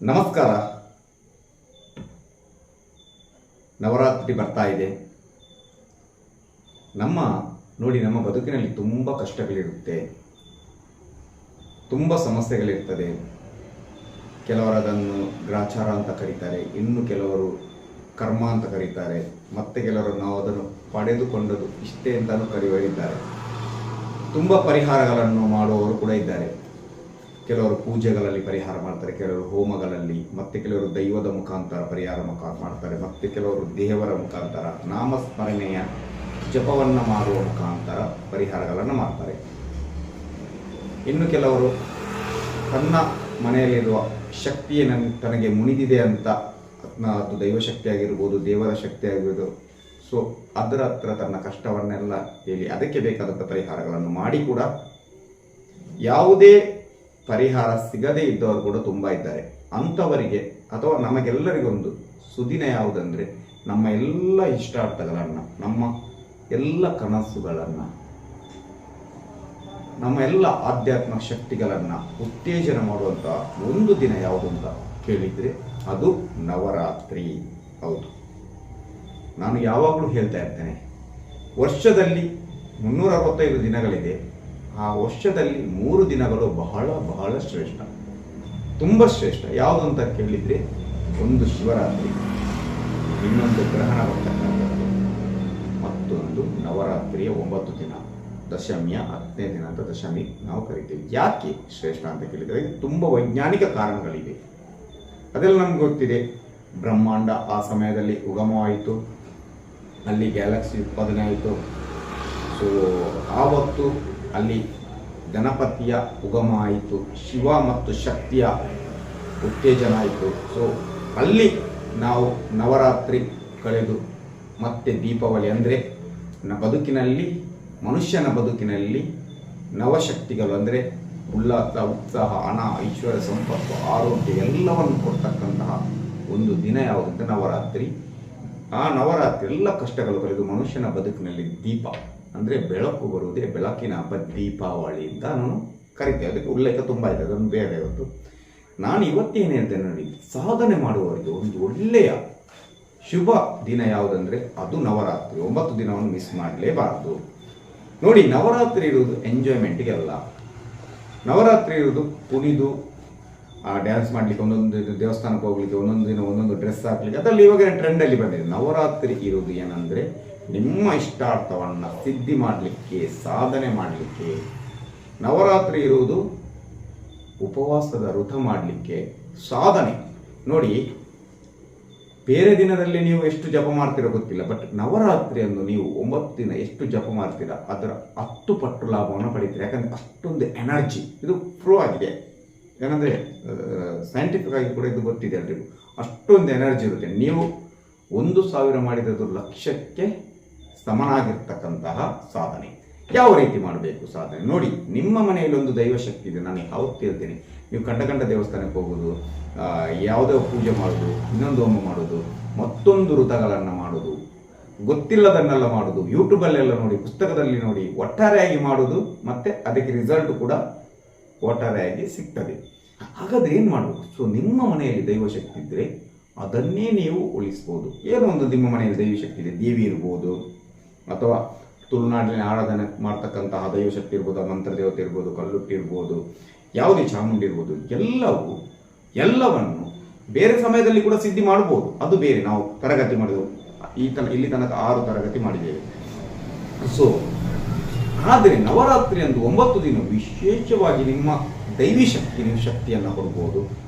ನಮಸ್ಕಾರ. ನವರಾತ್ರಿ ಬರ್ತಾ ಇದೆ. ನಮ್ಮ ಬದುಕಿನಲ್ಲಿ ತುಂಬ ಕಷ್ಟಗಳಿರುತ್ತೆ, ತುಂಬ ಸಮಸ್ಯೆಗಳಿರ್ತದೆ. ಕೆಲವರು ಅದನ್ನು ಗ್ರಾಚಾರ ಅಂತ ಕರೀತಾರೆ, ಇನ್ನು ಕೆಲವರು ಕರ್ಮ ಅಂತ ಕರೀತಾರೆ, ಮತ್ತೆ ಕೆಲವರು ನಾವು ಅದನ್ನು ಪಡೆದುಕೊಂಡದ್ದು ಇಷ್ಟೇ ಅಂತಲೂ ಕರೆಯುವರಿದ್ದಾರೆ. ತುಂಬ ಪರಿಹಾರಗಳನ್ನು ಮಾಡುವವರು ಕೂಡ ಇದ್ದಾರೆ. ಕೆಲವರು ಪೂಜೆಗಳಲ್ಲಿ ಪರಿಹಾರ ಮಾಡ್ತಾರೆ, ಕೆಲವರು ಹೋಮಗಳಲ್ಲಿ, ಮತ್ತೆ ಕೆಲವರು ದೈವದ ಮುಖಾಂತರ ಪರಿಹಾರ ಮಾಡ್ತಾರೆ, ಮತ್ತೆ ಕೆಲವರು ದೇವರ ಮುಖಾಂತರ ನಾಮಸ್ಮರಣೆಯ ಜಪವನ್ನು ಮಾಡುವ ಮುಖಾಂತರ ಪರಿಹಾರಗಳನ್ನು ಮಾಡ್ತಾರೆ. ಇನ್ನು ಕೆಲವರು ತನ್ನ ಮನೆಯಲ್ಲಿರುವ ಶಕ್ತಿಯೇ ತನಗೆ ಮುನಿದಿದೆ ಅಂತ ಅದು ದೈವಶಕ್ತಿಯಾಗಿರ್ಬೋದು, ದೇವರ ಶಕ್ತಿಯಾಗಿರ್ಬೋದು, ಸೊ ಅದರ ಹತ್ರ ತನ್ನ ಕಷ್ಟವನ್ನೆಲ್ಲ ಹೇಳಿ ಅದಕ್ಕೆ ಬೇಕಾದಂಥ ಪರಿಹಾರಗಳನ್ನು ಮಾಡಿ ಕೂಡ ಯಾವುದೇ ಪರಿಹಾರ ಸಿಗದೇ ಇದ್ದವರು ಕೂಡ ತುಂಬ ಇದ್ದಾರೆ. ಅಂಥವರಿಗೆ ಅಥವಾ ನಮಗೆಲ್ಲರಿಗೊಂದು ಸುದಿನ ಯಾವುದಂದರೆ, ನಮ್ಮ ಎಲ್ಲ ಇಷ್ಟಾರ್ಥಗಳನ್ನು, ನಮ್ಮ ಎಲ್ಲ ಕನಸುಗಳನ್ನು, ನಮ್ಮ ಎಲ್ಲ ಆಧ್ಯಾತ್ಮ ಶಕ್ತಿಗಳನ್ನು ಉತ್ತೇಜನ ಮಾಡುವಂಥ ಒಂದು ದಿನ ಯಾವುದು ಅಂತ ಕೇಳಿದರೆ ಅದು ನವರಾತ್ರಿ. ಹೌದು, ನಾನು ಯಾವಾಗಲೂ ಹೇಳ್ತಾ ಇರ್ತೇನೆ, ವರ್ಷದಲ್ಲಿ 365 ದಿನಗಳಿದೆ. ಆ ವರ್ಷದಲ್ಲಿ 3 ದಿನಗಳು ಬಹಳ ಬಹಳ ಶ್ರೇಷ್ಠ, ತುಂಬ ಶ್ರೇಷ್ಠ. ಯಾವುದು ಅಂತ ಕೇಳಿದರೆ, ಒಂದು ಶಿವರಾತ್ರಿ, ಇನ್ನೊಂದು ಗ್ರಹಣ ಬರ್ತಕ್ಕಂಥದ್ದು, ಮತ್ತೊಂದು ನವರಾತ್ರಿಯ 9 ದಿನ, ದಶಮಿಯ 10ನೇ ದಿನ ಅಂತ ದಶಮಿ ನಾವು ಕರಿತೀವಿ. ಯಾಕೆ ಶ್ರೇಷ್ಠ ಅಂತ ಕೇಳಿದರೆ ತುಂಬ ವೈಜ್ಞಾನಿಕ ಕಾರಣಗಳಿವೆ. ಅದೆಲ್ಲ ನಮ್ಗೆ ಗೊತ್ತಿದೆ. ಬ್ರಹ್ಮಾಂಡ ಆ ಸಮಯದಲ್ಲಿ ಉಗಮವಾಯಿತು, ಅಲ್ಲಿ ಗ್ಯಾಲಕ್ಸಿ ಉತ್ಪಾದನೆ ಆಯಿತು. ಸೊ ಆವತ್ತು ಅಲ್ಲಿ ಗಣಪತಿಯ ಉಗಮ ಆಯಿತು, ಶಿವ ಮತ್ತು ಶಕ್ತಿಯ ಉತ್ತೇಜನ ಆಯಿತು. ಸೊ ಅಲ್ಲಿ ನಾವು ನವರಾತ್ರಿ ಕಳೆದು ಮತ್ತೆ ದೀಪಾವಳಿ ಅಂದರೆ ಮನುಷ್ಯನ ಬದುಕಿನಲ್ಲಿ ನವಶಕ್ತಿಗಳು ಅಂದರೆ ಉಲ್ಲಾಸ, ಉತ್ಸಾಹ, ಹಣ, ಐಶ್ವರ್ಯ, ಸಂಪತ್ತು, ಆರೋಗ್ಯ ಎಲ್ಲವನ್ನು ಕೊಡ್ತಕ್ಕಂತಹ ಒಂದು ದಿನ ಯಾವುದಂತ ನವರಾತ್ರಿ. ಆ ನವರಾತ್ರಿ ಎಲ್ಲ ಕಷ್ಟಗಳು ಕಳೆದು ಮನುಷ್ಯನ ಬದುಕಿನಲ್ಲಿ ದೀಪ ಅಂದರೆ ಬೆಳಕು ಬರುವುದೇ ಬೆಳಕಿನ ಹಬ್ಬ ದೀಪಾವಳಿ ಅಂತ ನಾನು ಕರಿತೇವೆ. ಅದಕ್ಕೆ ಉಲ್ಲೇಖ ತುಂಬ ಇದೆ, ಅದನ್ನು ಬೇರೆ ಇವತ್ತು. ನಾನು ಇವತ್ತೇನು ಹೇಳ್ತೇನೆ ನೋಡಿ, ಸಾಧನೆ ಮಾಡುವವರಿಗೆ ಒಂದು ಒಳ್ಳೆಯ ಶುಭ ದಿನ ಯಾವುದಂದರೆ ಅದು ನವರಾತ್ರಿ. 9 ದಿನವನ್ನು ಮಿಸ್ ಮಾಡಲೇಬಾರದು. ನೋಡಿ, ನವರಾತ್ರಿ ಇರುವುದು ಎಂಜಾಯ್ಮೆಂಟಿಗೆಲ್ಲ. ನವರಾತ್ರಿ ಇರುವುದು ಕುಣಿದು ಡ್ಯಾನ್ಸ್ ಮಾಡಲಿಕ್ಕೆ, ಒಂದೊಂದು ದೇವಸ್ಥಾನಕ್ಕೆ ಹೋಗ್ಲಿಕ್ಕೆ, ಒಂದೊಂದು ದಿನ ಒಂದೊಂದು ಡ್ರೆಸ್ ಹಾಕ್ಲಿಕ್ಕೆ, ಅದರಲ್ಲಿ ಇವಾಗ ಟ್ರೆಂಡಲ್ಲಿ ಬಂದಿದೆ. ನವರಾತ್ರಿ ಇರುವುದು ಏನಂದರೆ ನಿಮ್ಮ ಇಷ್ಟಾರ್ಥವನ್ನು ಸಿದ್ಧಿ ಮಾಡಲಿಕ್ಕೆ, ಸಾಧನೆ ಮಾಡಲಿಕ್ಕೆ. ನವರಾತ್ರಿ ಇರುವುದು ಉಪವಾಸದ ವೃತ ಮಾಡಲಿಕ್ಕೆ, ಸಾಧನೆ. ನೋಡಿ, ಬೇರೆ ದಿನದಲ್ಲಿ ನೀವು ಎಷ್ಟು ಜಪ ಮಾಡ್ತೀರೋ ಗೊತ್ತಿಲ್ಲ, ಬಟ್ ನವರಾತ್ರಿಯನ್ನು ನೀವು 9 ದಿನ ಎಷ್ಟು ಜಪ ಮಾಡ್ತೀರಾ ಅದರ 10 ಪಟ್ಟು ಲಾಭವನ್ನು ಪಡಿತೀರಿ. ಯಾಕಂದರೆ ಅಷ್ಟೊಂದು ಎನರ್ಜಿ ಇದು ಪ್ರೂವ್ ಆಗಿದೆ. ಏನಂದರೆ ಸೈಂಟಿಫಿಕ್ ಆಗಿ ಕೂಡ ಇದು ಗೊತ್ತಿದೆ ಎಲ್ರಿಗೂ. ಅಷ್ಟೊಂದು ಎನರ್ಜಿ ಇರುತ್ತೆ. ನೀವು 1,000 ಮಾಡಿರೋದು 1,00,000ಕ್ಕೆ ಸಮನಾಗಿರ್ತಕ್ಕಂತಹ ಸಾಧನೆ. ಯಾವ ರೀತಿ ಮಾಡಬೇಕು ಸಾಧನೆ ನೋಡಿ. ನಿಮ್ಮ ಮನೆಯಲ್ಲಿ ಒಂದು ದೈವಶಕ್ತಿ ಇದೆ. ನಾನು ಯಾವತ್ತು ಹೇಳ್ತೀನಿ, ನೀವು ಕಂಡ ದೇವಸ್ಥಾನಕ್ಕೆ ಹೋಗೋದು, ಯಾವುದೋ ಪೂಜೆ ಮಾಡೋದು, ಇನ್ನೊಂದು ಹೋಮ ಮಾಡೋದು, ಮತ್ತೊಂದು ವೃತಗಳನ್ನು ಮಾಡೋದು, ಗೊತ್ತಿಲ್ಲದನ್ನೆಲ್ಲ ಮಾಡೋದು, ಯೂಟ್ಯೂಬಲ್ಲೆಲ್ಲ ನೋಡಿ, ಪುಸ್ತಕದಲ್ಲಿ ನೋಡಿ, ಒಟ್ಟಾರೆಯಾಗಿ ಮಾಡೋದು, ಮತ್ತೆ ಅದಕ್ಕೆ ರಿಸಲ್ಟ್ ಕೂಡ ಒಟ್ಟಾರೆಯಾಗಿ ಸಿಗ್ತದೆ. ಹಾಗಾದ್ರೆ ಏನು ಮಾಡಬೇಕು? ಸೊ ನಿಮ್ಮ ಮನೆಯಲ್ಲಿ ದೈವಶಕ್ತಿ ಇದ್ದರೆ ಅದನ್ನೇ ನೀವು ಉಳಿಸ್ಬೋದು. ಏನೋ ಒಂದು ನಿಮ್ಮ ಮನೆಯಲ್ಲಿ ದೈವಶಕ್ತಿ ಇದೆ, ದೇವಿ ಇರ್ಬೋದು, ಅಥವಾ ತುಳುನಾಡಿನಲ್ಲಿ ಆರಾಧನೆ ಮಾಡ್ತಕ್ಕಂತಹ ದೈವಶಕ್ತಿ ಇರ್ಬೋದು, ಮಂತ್ರ ದೇವತೆ ಇರ್ಬೋದು, ಕಲ್ಲುಟ್ಟಿ ಇರ್ಬೋದು, ಯಾವುದೇ ಚಾಮುಂಡಿ ಇರ್ಬೋದು, ಎಲ್ಲವನ್ನು ಬೇರೆ ಸಮಯದಲ್ಲಿ ಕೂಡ ಸಿದ್ಧಿ ಮಾಡ್ಬೋದು. ಅದು ಬೇರೆ. ನಾವು ತರಗತಿ ಮಾಡಿದೆವು, ಇಲ್ಲಿ ತನಕ 6 ತರಗತಿ ಮಾಡಿದ್ದೇವೆ. ಸೊ ಆದರೆ ನವರಾತ್ರಿ ಅಂದು 9 ದಿನ ವಿಶೇಷವಾಗಿ ನಿಮ್ಮ ದೈವಿ ಶಕ್ತಿ, ನೀವು ಶಕ್ತಿಯನ್ನು ಕೊಡ್ಬೋದು.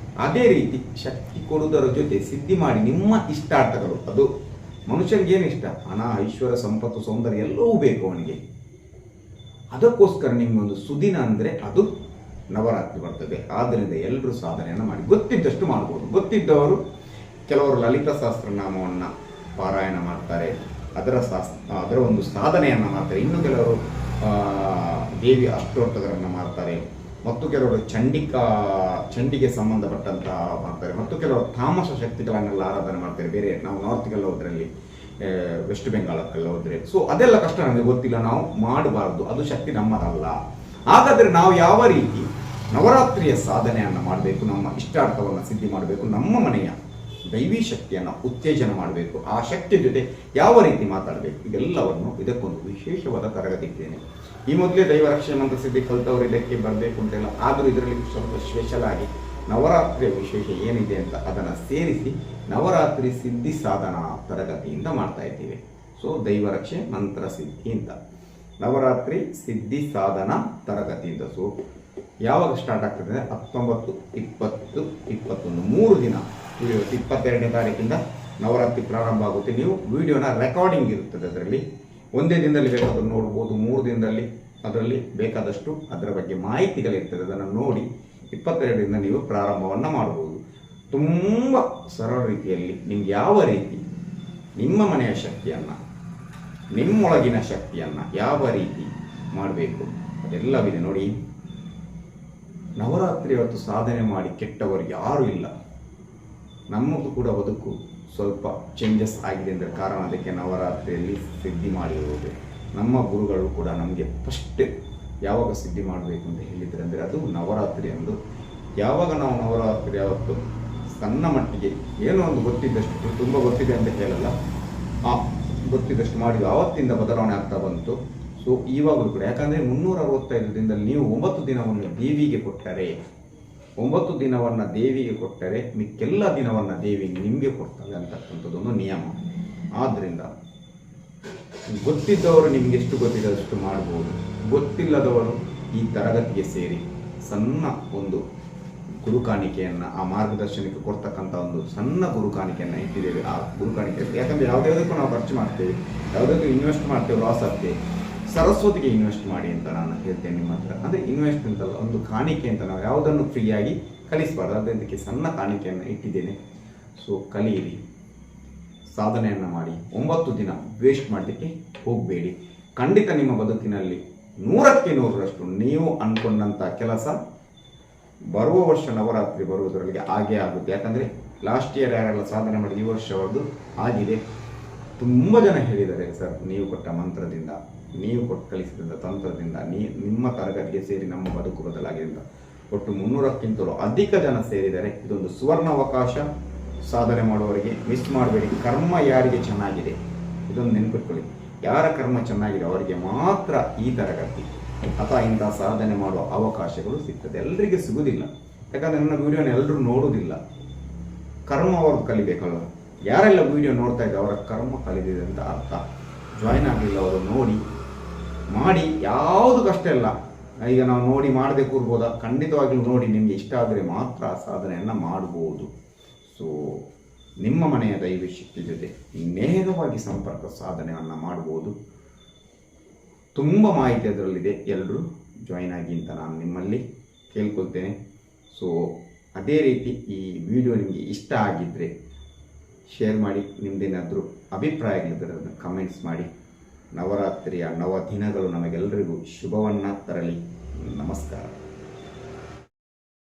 ಅದೇ ರೀತಿ ಶಕ್ತಿ ಕೊಡುವುದರ ಜೊತೆ ಸಿದ್ಧಿ ಮಾಡಿ ನಿಮ್ಮ ಇಷ್ಟಾರ್ಥಗಳು. ಅದು ಮನುಷ್ಯನಿಗೆ ಏನು ಇಷ್ಟ? ಹಣ, ಐಶ್ವರ್ಯ, ಸಂಪತ್ತು, ಸೌಂದರ್ಯ ಎಲ್ಲವೂ ಬೇಕು ಅವನಿಗೆ. ಅದಕ್ಕೋಸ್ಕರ ನಿಮಗೊಂದು ಸುದಿನ ಅಂದರೆ ಅದು ನವರಾತ್ರಿ ಬರ್ತದೆ. ಆದ್ದರಿಂದ ಎಲ್ಲರೂ ಸಾಧನೆಯನ್ನು ಮಾಡಿ, ಗೊತ್ತಿದ್ದಷ್ಟು ಮಾಡ್ಬೋದು. ಗೊತ್ತಿದ್ದವರು ಕೆಲವರು ಲಲಿತಾ ಸಹಸ್ರನಾಮವನ್ನು ಪಾರಾಯಣ ಮಾಡ್ತಾರೆ, ಅದರ ಒಂದು ಸಾಧನೆಯನ್ನು ಮಾಡ್ತಾರೆ. ಇನ್ನು ಕೆಲವರು ದೇವಿ ಅಷ್ಟೋತ್ತರಗಳನ್ನು ಮಾಡ್ತಾರೆ, ಮತ್ತು ಕೆಲವರು ಚಂಡಿಗೆ ಸಂಬಂಧಪಟ್ಟಂತಹ ಮಾಡ್ತಾರೆ, ಮತ್ತು ಕೆಲವರು ತಾಮಸ ಶಕ್ತಿಗಳನ್ನೆಲ್ಲ ಆರಾಧನೆ ಮಾಡ್ತಾರೆ. ಬೇರೆ ನಾವು ನಾರ್ತ್ಗೆಲ್ಲ ಹೋದ್ರಲ್ಲಿ, ವೆಸ್ಟ್ ಬೆಂಗಾಳಕ್ಕೆಲ್ಲ ಹೋದರೆ, ಸೊ ಅದೆಲ್ಲ ಕಷ್ಟ ನಮಗೆ ಗೊತ್ತಿಲ್ಲ, ನಾವು ಮಾಡಬಾರ್ದು, ಅದು ಶಕ್ತಿ ನಮ್ಮದಲ್ಲ. ಹಾಗಾದರೆ ನಾವು ಯಾವ ರೀತಿ ನವರಾತ್ರಿಯ ಸಾಧನೆಯನ್ನು ಮಾಡಬೇಕು, ನಮ್ಮ ಇಷ್ಟಾರ್ಥವನ್ನು ಸಿದ್ಧಿ ಮಾಡಬೇಕು, ನಮ್ಮ ಮನೆಯ ದೈವಿ ಶಕ್ತಿಯನ್ನು ಉತ್ತೇಜನ ಮಾಡಬೇಕು, ಆ ಶಕ್ತಿಯ ಜೊತೆ ಯಾವ ರೀತಿ ಮಾತಾಡಬೇಕು, ಇದೆಲ್ಲವನ್ನು ಇದಕ್ಕೊಂದು ವಿಶೇಷವಾದ ತರಗತಿ ಇದ್ದೇನೆ. ಈ ಮೊದಲೇ ದೈವ ರಕ್ಷಣೆ ಮಂತ್ರ ಸಿದ್ಧಿ ಕಲಿತವರು ಇದಕ್ಕೆ ಬರಬೇಕು ಅಂತೆಲ್ಲ, ಆದರೂ ಇದರಲ್ಲಿ ಸ್ವಲ್ಪ ಸ್ಪೆಷಲ್ ಆಗಿ ನವರಾತ್ರಿಯ ವಿಶೇಷ ಏನಿದೆ ಅಂತ ಅದನ್ನು ಸೇರಿಸಿ ನವರಾತ್ರಿ ಸಿದ್ಧಿ ಸಾಧನಾ ತರಗತಿಯಿಂದ ಮಾಡ್ತಾ ಇದ್ದೀವಿ. ಸೊ ದೈವ ರಕ್ಷೆ ಮಂತ್ರ ಸಿದ್ಧಿ ಅಂತ ನವರಾತ್ರಿ ಸಿದ್ಧಿ ಸಾಧನ ತರಗತಿಯಿಂದ. ಸೊ ಯಾವಾಗ ಸ್ಟಾರ್ಟ್ ಆಗ್ತದೆ? 19, 20, 21 3 ದಿನ. 22ನೇ ತಾರೀಕಿಂದ ನವರಾತ್ರಿ ಪ್ರಾರಂಭ ಆಗುತ್ತೆ. ನೀವು ವಿಡಿಯೋನ ರೆಕಾರ್ಡಿಂಗ್ ಇರುತ್ತದೆ, ಅದರಲ್ಲಿ ಒಂದೇ ದಿನದಲ್ಲಿ ಬೇಕಾದರೂ ನೋಡ್ಬೋದು, 3 ದಿನದಲ್ಲಿ ಅದರಲ್ಲಿ ಬೇಕಾದಷ್ಟು ಅದರ ಬಗ್ಗೆ ಮಾಹಿತಿಗಳಿರ್ತದೆ, ಅದನ್ನು ನೋಡಿ 22ರಿಂದ ನೀವು ಪ್ರಾರಂಭವನ್ನು ಮಾಡ್ಬೋದು. ತುಂಬ ಸರಳ ರೀತಿಯಲ್ಲಿ ನಿಮ್ಗೆ ಯಾವ ರೀತಿ ನಿಮ್ಮ ಮನೆಯ ಶಕ್ತಿಯನ್ನು, ನಿಮ್ಮೊಳಗಿನ ಶಕ್ತಿಯನ್ನು ಯಾವ ರೀತಿ ಮಾಡಬೇಕು ಅದೆಲ್ಲವಿದೆ ನೋಡಿ. ನವರಾತ್ರಿ ಹೊತ್ತು ಸಾಧನೆ ಮಾಡಿ ಕೆಟ್ಟವರು ಯಾರೂ ಇಲ್ಲ. ನಮ್ಮದು ಕೂಡ ಬದುಕು ಸ್ವಲ್ಪ ಚೇಂಜಸ್ ಆಗಿದೆ ಅಂದರೆ ಕಾರಣ ಅದಕ್ಕೆ ನವರಾತ್ರಿಯಲ್ಲಿ ಸಿದ್ಧಿ ಮಾಡಿರುವುದು. ನಮ್ಮ ಗುರುಗಳು ಕೂಡ ನಮಗೆ ಫಸ್ಟ್ ಯಾವಾಗ ಸಿದ್ಧಿ ಮಾಡಬೇಕು ಅಂತ ಹೇಳಿದರೆ ಅಂದರೆ ಅದು ನವರಾತ್ರಿ ಅಂದು. ಯಾವಾಗ ನಾವು ನವರಾತ್ರಿ ಅವತ್ತು ಸಣ್ಣ ಮಟ್ಟಿಗೆ ಏನೋ ಒಂದು ಗೊತ್ತಿದ್ದಷ್ಟು, ತುಂಬ ಗೊತ್ತಿದೆ ಅಂತ ಹೇಳಲ್ಲ, ಗೊತ್ತಿದ್ದಷ್ಟು ಮಾಡಿ ಆವತ್ತಿಂದ ಬದಲಾವಣೆ ಆಗ್ತಾ ಬಂತು. ಸೊ ಇವಾಗಲೂ ಕೂಡ ಯಾಕಂದರೆ 365 ದಿನದಲ್ಲಿ ನೀವು 9 ದಿನವನ್ನು ದೇವಿಗೆ ಕೊಟ್ಟರೆ, 9 ದಿನವನ್ನು ದೇವಿಗೆ ಕೊಟ್ಟರೆ ಮಿಕ್ಕೆಲ್ಲ ದಿನವನ್ನು ದೇವಿ ನಿಮಗೆ ಕೊಡ್ತಾಳೆ ಅಂತಕ್ಕಂಥದ್ದೊಂದು ನಿಯಮ. ಆದ್ದರಿಂದ ಗೊತ್ತಿದ್ದವರು ನಿಮ್ಗೆ ಎಷ್ಟು ಗೊತ್ತಿದೆ ಅಷ್ಟು ಮಾಡ್ಬೋದು, ಗೊತ್ತಿಲ್ಲದವರು ಈ ತರಗತಿಗೆ ಸೇರಿ ಸಣ್ಣ ಒಂದು ಗುರುಕಾಣಿಕೆಯನ್ನು, ಆ ಮಾರ್ಗದರ್ಶನಕ್ಕೆ ಕೊಡ್ತಕ್ಕಂಥ ಒಂದು ಸಣ್ಣ ಗುರುಕಾಣಿಕೆಯನ್ನು ಇಟ್ಟಿದ್ದೇವೆ. ಆ ಗುರುಕಾಣಿಕೆ ಯಾಕಂದರೆ ಯಾವುದ್ಯಾವುದಕ್ಕೂ ನಾವು ಖರ್ಚು ಮಾಡ್ತೇವೆ, ಯಾವುದಕ್ಕೂ ಇನ್ವೆಸ್ಟ್ ಮಾಡ್ತೇವೆ, ಲಾಸ್ ಆಗ್ತೇವೆ. ಸರಸ್ವತಿಗೆ ಇನ್ವೆಸ್ಟ್ ಮಾಡಿ ಅಂತ ನಾನು ಹೇಳ್ತೇನೆ ನಿಮ್ಮ ಹತ್ರ. ಅಂದರೆ ಇನ್ವೆಸ್ಟ್ ಅಂತಲ್ಲ, ಒಂದು ಕಾಣಿಕೆ ಅಂತ. ನಾವು ಯಾವುದನ್ನು ಫ್ರೀಯಾಗಿ ಕಲಿಸಬಾರ್ದು, ಅದಕ್ಕೆ ಸಣ್ಣ ಕಾಣಿಕೆಯನ್ನು ಇಟ್ಟಿದ್ದೇನೆ. ಸೊ ಕಲಿಯಿರಿ, ಸಾಧನೆಯನ್ನು ಮಾಡಿ. 9 ದಿನ ವೇಸ್ಟ್ ಮಾಡಲಿಕ್ಕೆ ಹೋಗಬೇಡಿ. ಖಂಡಿತ ನಿಮ್ಮ ಬದುಕಿನಲ್ಲಿ 100ಕ್ಕೆ 100ರಷ್ಟು ನೀವು ಅಂದ್ಕೊಂಡಂಥ ಕೆಲಸ ಬರುವ ವರ್ಷ ನವರಾತ್ರಿ ಬರುವುದರೊಳಗೆ ಆಗೇ ಆಗುತ್ತೆ. ಯಾಕಂದರೆ ಲಾಸ್ಟ್ ಇಯರ್ ಯಾರೆಲ್ಲ ಸಾಧನೆ ಮಾಡಿದ ಈ ವರ್ಷ ಅವ್ರದ್ದು ಆಗಿದೆ. ತುಂಬ ಜನ ಹೇಳಿದ್ದಾರೆ, ಸರ್ ನೀವು ಕೊಟ್ಟ ಮಂತ್ರದಿಂದ, ನೀವು ಕೊಟ್ಟು ಕಲಿಸಿದ ತಂತ್ರದಿಂದ, ನಿಮ್ಮ ತರಗತಿಗೆ ಸೇರಿ ನಮ್ಮ ಬದುಕು ಬದಲಾಗಿದೆ ಅಂತ. ಒಟ್ಟು 300ಕ್ಕಿಂತಲೂ ಅಧಿಕ ಜನ ಸೇರಿದ್ದಾರೆ. ಇದೊಂದು ಸುವರ್ಣ ಅವಕಾಶ ಸಾಧನೆ ಮಾಡುವವರಿಗೆ. ಮಿಸ್ ಮಾಡಬೇಡಿ. ಕರ್ಮ ಯಾರಿಗೆ ಚೆನ್ನಾಗಿದೆ ಇದೊಂದು ನೆನಪಿಟ್ಕೊಳ್ಳಿ. ಯಾರ ಕರ್ಮ ಚೆನ್ನಾಗಿದೆ ಅವರಿಗೆ ಮಾತ್ರ ಈ ತರಗತಿ ಅಥವಾ ಇಂಥ ಸಾಧನೆ ಮಾಡುವ ಅವಕಾಶಗಳು ಸಿಗ್ತದೆ. ಎಲ್ಲರಿಗೆ ಸಿಗುವುದಿಲ್ಲ, ಯಾಕಂದರೆ ನನ್ನ ವಿಡಿಯೋನ ಎಲ್ಲರೂ ನೋಡುವುದಿಲ್ಲ. ಕರ್ಮ ಅವ್ರದ್ದು ಕಲಿಬೇಕಲ್ಲ. ಯಾರೆಲ್ಲ ವಿಡಿಯೋ ನೋಡ್ತಾ ಇದ್ದಾರೆ ಅವರ ಕರ್ಮ ಕಲಿದಿದೆ ಅಂತ ಅರ್ಥ. ಜಾಯ್ನ್ ಆಗಲಿಲ್ಲ ಅವರು ನೋಡಿ ಮಾಡಿ, ಯಾವುದು ಕಷ್ಟ ಇಲ್ಲ. ಈಗ ನಾವು ನೋಡಿ ಮಾಡದೆ ಕೂರ್ಬೋದಾ? ಖಂಡಿತವಾಗ್ಲೂ ನೋಡಿ, ನಿಮಗೆ ಇಷ್ಟ ಆದರೆ ಮಾತ್ರ ಸಾಧನೆಯನ್ನು ಮಾಡ್ಬೋದು. ಸೊ ನಿಮ್ಮ ಮನೆಯ ದೈವಿ ಶಕ್ತಿ ಜೊತೆ ನೇರವಾಗಿ ಸಂಪರ್ಕ ಸಾಧನೆಯನ್ನು ಮಾಡ್ಬೋದು. ತುಂಬ ಮಾಹಿತಿ ಅದರಲ್ಲಿದೆ, ಎಲ್ಲರೂ ಜಾಯ್ನ್ ಆಗಿ ಅಂತ ನಾನು ನಿಮ್ಮಲ್ಲಿ ಕೇಳ್ಕೊಳ್ತೇನೆ. ಸೊ ಅದೇ ರೀತಿ ಈ ವಿಡಿಯೋ ನಿಮಗೆ ಇಷ್ಟ ಆಗಿದ್ದರೆ ಶೇರ್ ಮಾಡಿ, ನಿಮ್ಮದೇನಾದರೂ ಅಭಿಪ್ರಾಯಗಳಿದ್ದರೆ ಅದನ್ನು ಕಮೆಂಟ್ಸ್ ಮಾಡಿ. ನವರಾತ್ರಿಯ 9 ದಿನಗಳು ನಮಗೆಲ್ಲರಿಗೂ ಶುಭವನ್ನು ತರಲಿ. ನಮಸ್ಕಾರ.